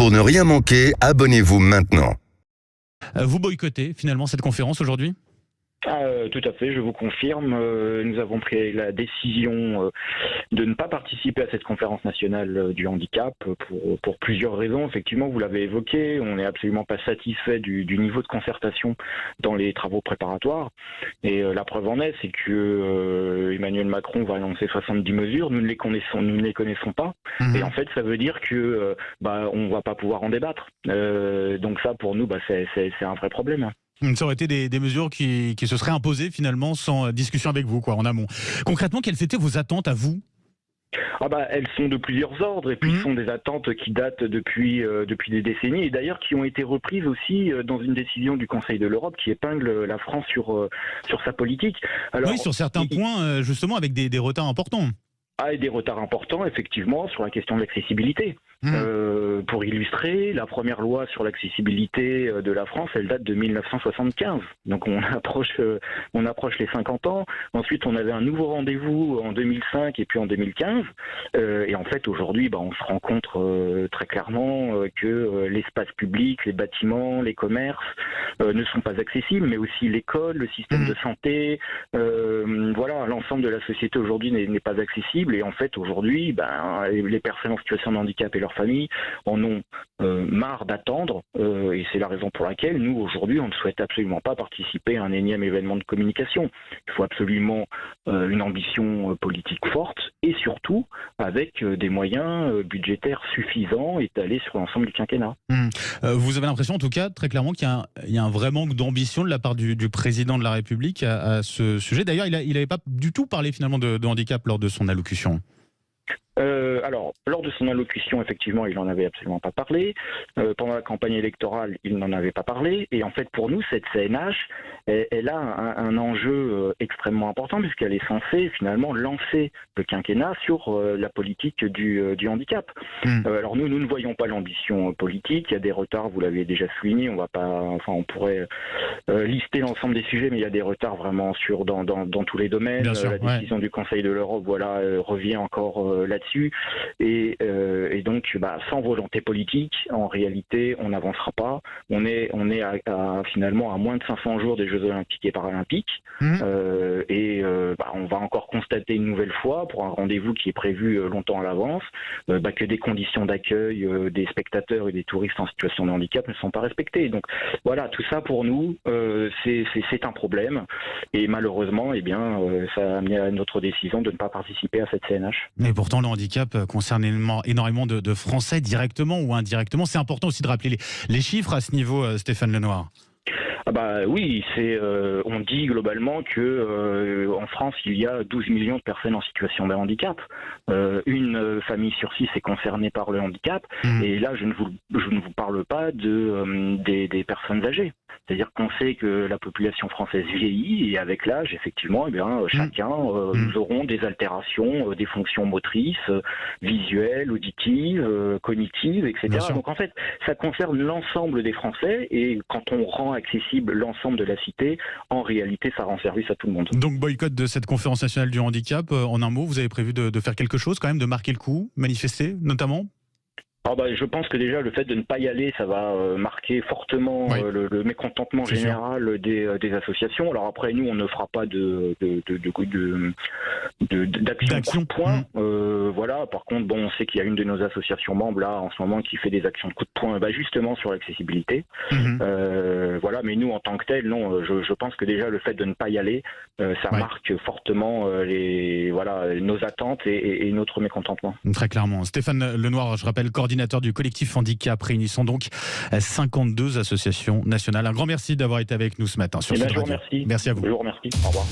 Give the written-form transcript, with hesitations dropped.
Pour ne rien manquer, abonnez-vous maintenant. Vous boycottez finalement cette conférence aujourd'hui ? Tout à fait, je vous confirme. Nous avons pris la décision de ne pas participer à cette conférence nationale du handicap pour plusieurs raisons. Effectivement, vous l'avez évoqué, on n'est absolument pas satisfait du niveau de concertation dans les travaux préparatoires. Et la preuve en est, c'est que Emmanuel Macron va annoncer 70 mesures, nous ne les connaissons pas. Et en fait, ça veut dire que on va pas pouvoir en débattre. Donc ça, pour nous, c'est un vrai problème. Ça aurait été des mesures qui se seraient imposées finalement sans discussion avec vous, en amont. Concrètement, quelles étaient vos attentes à vous ? Elles sont de plusieurs ordres et puis ce sont des attentes qui datent depuis des décennies et d'ailleurs qui ont été reprises aussi dans une décision du Conseil de l'Europe qui épingle la France sur sa politique. Alors, oui, sur certains points, justement, avec des retards importants. Et des retards importants, effectivement, sur la question de l'accessibilité. Pour illustrer, la première loi sur l'accessibilité de la France, elle date de 1975. Donc on approche les 50 ans. Ensuite, on avait un nouveau rendez-vous en 2005 et puis en 2015. Et en fait, aujourd'hui, on se rend compte très clairement que l'espace public, les bâtiments, les commerces ne sont pas accessibles, mais aussi l'école, le système de santé, l'ensemble de la société aujourd'hui n'est pas accessible. Et en fait, aujourd'hui, les personnes en situation de handicap et leurs familles en ont marre d'attendre. Et c'est la raison pour laquelle nous, aujourd'hui, on ne souhaite absolument pas participer à un énième événement de communication. Il faut absolument une ambition politique forte et surtout avec des moyens budgétaires suffisants étalés sur l'ensemble du quinquennat. Vous avez l'impression, en tout cas, très clairement, qu'il y a un vrai manque d'ambition de la part du président de la République à ce sujet. D'ailleurs, il n'avait pas du tout parlé finalement de handicap lors de son allocution. Lors de son allocution, effectivement, il n'en avait absolument pas parlé. Pendant la campagne électorale, il n'en avait pas parlé. Et en fait, pour nous, cette CNH, elle a un enjeu extrêmement important puisqu'elle est censée finalement lancer le quinquennat sur la politique du handicap. Alors nous ne voyons pas l'ambition politique. Il y a des retards, vous l'avez déjà souligné. On pourrait lister l'ensemble des sujets, mais il y a des retards vraiment dans tous les domaines. Bien sûr, la décision du Conseil de l'Europe, revient encore là-dessus. Et donc, sans volonté politique, en réalité, on n'avancera pas. On est finalement à moins de 500 jours des Jeux Olympiques et Paralympiques. On va encore constater une nouvelle fois, pour un rendez-vous qui est prévu longtemps à l'avance, que des conditions d'accueil des spectateurs et des touristes en situation de handicap ne sont pas respectées. Donc voilà, tout ça pour nous, c'est un problème. Et malheureusement, ça a amené à notre décision de ne pas participer à cette CNH. Mais pourtant, le handicap concerne énormément de Français, directement ou indirectement. C'est important aussi de rappeler les chiffres à ce niveau, Stéphane Lenoir. Oui, on dit globalement que en France, il y a 12 millions de personnes en situation de handicap. Une famille sur 6 est concernée par le handicap. Et là, je ne vous parle pas des personnes âgées. C'est-à-dire qu'on sait que la population française vieillit et avec l'âge, effectivement, chacun, nous aurons des altérations, des fonctions motrices, visuelles, auditives, cognitives, etc. Donc en fait, ça concerne l'ensemble des Français et quand on rend accessible l'ensemble de la cité, en réalité, ça rend service à tout le monde. Donc boycott de cette conférence nationale du handicap, en un mot, vous avez prévu de faire quelque chose quand même, de marquer le coup, manifester notamment ? Je pense que déjà le fait de ne pas y aller, ça va marquer fortement le mécontentement général des associations. Alors après, nous, on ne fera pas d'action coup de poing. Par contre, on sait qu'il y a une de nos associations membres là en ce moment qui fait des actions de coup de poing, justement sur l'accessibilité. Mais nous, en tant que tel, non. Je pense que déjà le fait de ne pas y aller, ça marque fortement nos attentes et notre mécontentement. Très clairement. Stéphane Lenoir, je rappelle, coordinateur du collectif handicap, réunissant donc 52 associations nationales. Un grand merci d'avoir été avec nous ce matin sur Sud Radio. Je vous remercie. Merci à vous. Je vous remercie. Au revoir.